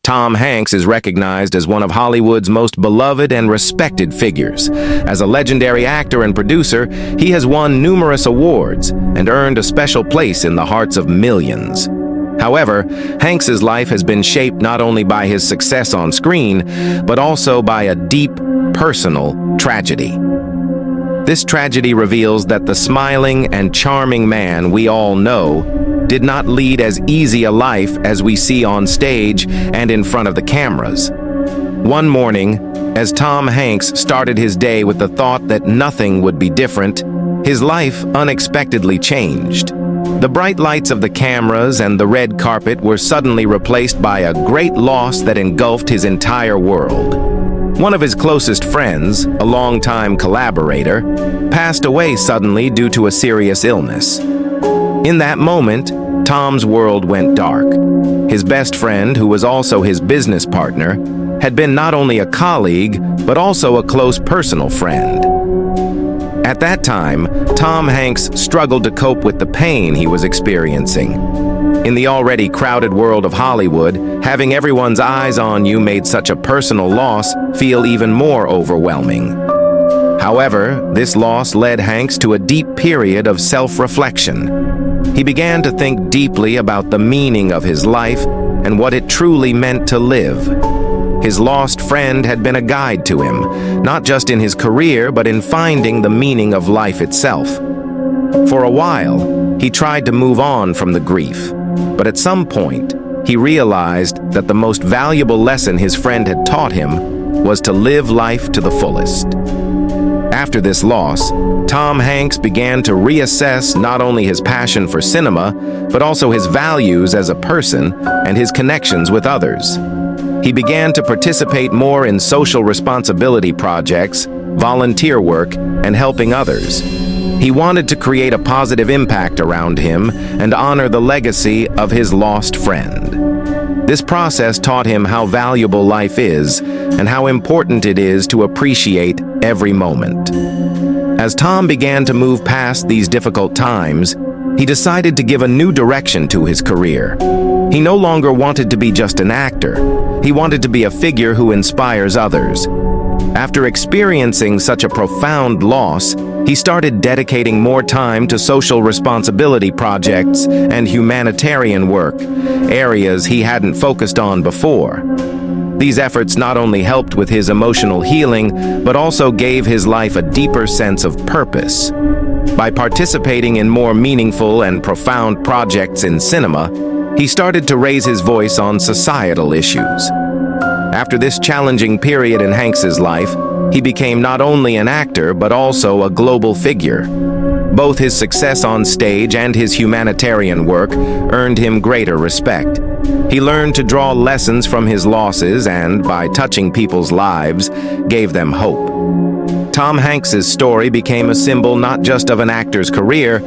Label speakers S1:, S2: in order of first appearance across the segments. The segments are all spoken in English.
S1: Tom Hanks is recognized as one of Hollywood's most beloved and respected figures. As a legendary actor and producer, he has won numerous awards and earned a special place in the hearts of millions. However, Hanks's life has been shaped not only by his success on screen, but also by a deep, personal tragedy. This tragedy reveals that the smiling and charming man we all know did not lead as easy a life as we see on stage and in front of the cameras. One morning, as Tom Hanks started his day with the thought that nothing would be different, his life unexpectedly changed. The bright lights of the cameras and the red carpet were suddenly replaced by a great loss that engulfed his entire world. One of his closest friends, a longtime collaborator, passed away suddenly due to a serious illness. In that moment, Tom's world went dark. His best friend, who was also his business partner, had been not only a colleague, but also a close personal friend. At that time, Tom Hanks struggled to cope with the pain he was experiencing. In the already crowded world of Hollywood, having everyone's eyes on you made such a personal loss feel even more overwhelming. However, this loss led Hanks to a deep period of self-reflection. He began to think deeply about the meaning of his life and what it truly meant to live. His lost friend had been a guide to him, not just in his career, but in finding the meaning of life itself. For a while, he tried to move on from the grief, but at some point, he realized that the most valuable lesson his friend had taught him was to live life to the fullest. After this loss, Tom Hanks began to reassess not only his passion for cinema, but also his values as a person and his connections with others. He began to participate more in social responsibility projects, volunteer work, and helping others. He wanted to create a positive impact around him and honor the legacy of his lost friend. This process taught him how valuable life is and how important it is to appreciate every moment. As Tom began to move past these difficult times, he decided to give a new direction to his career. He no longer wanted to be just an actor. He wanted to be a figure who inspires others. After experiencing such a profound loss, he started dedicating more time to social responsibility projects and humanitarian work, areas he hadn't focused on before. These efforts not only helped with his emotional healing, but also gave his life a deeper sense of purpose. By participating in more meaningful and profound projects in cinema, he started to raise his voice on societal issues. After this challenging period in Hanks's life, he became not only an actor but also a global figure. Both his success on stage and his humanitarian work earned him greater respect. He learned to draw lessons from his losses and, by touching people's lives, gave them hope. Tom Hanks's story became a symbol not just of an actor's career,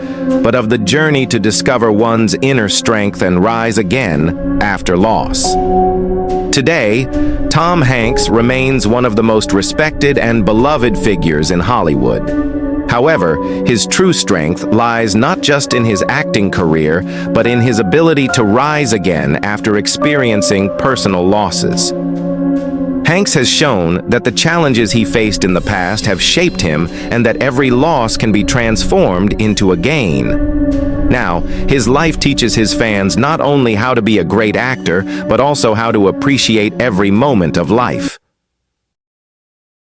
S1: but of the journey to discover one's inner strength and rise again after loss. Today, Tom Hanks remains one of the most respected and beloved figures in Hollywood. However, his true strength lies not just in his acting career, but in his ability to rise again after experiencing personal losses. Hanks has shown that the challenges he faced in the past have shaped him and that every loss can be transformed into a gain. Now, his life teaches his fans not only how to be a great actor, but also how to appreciate every moment of life.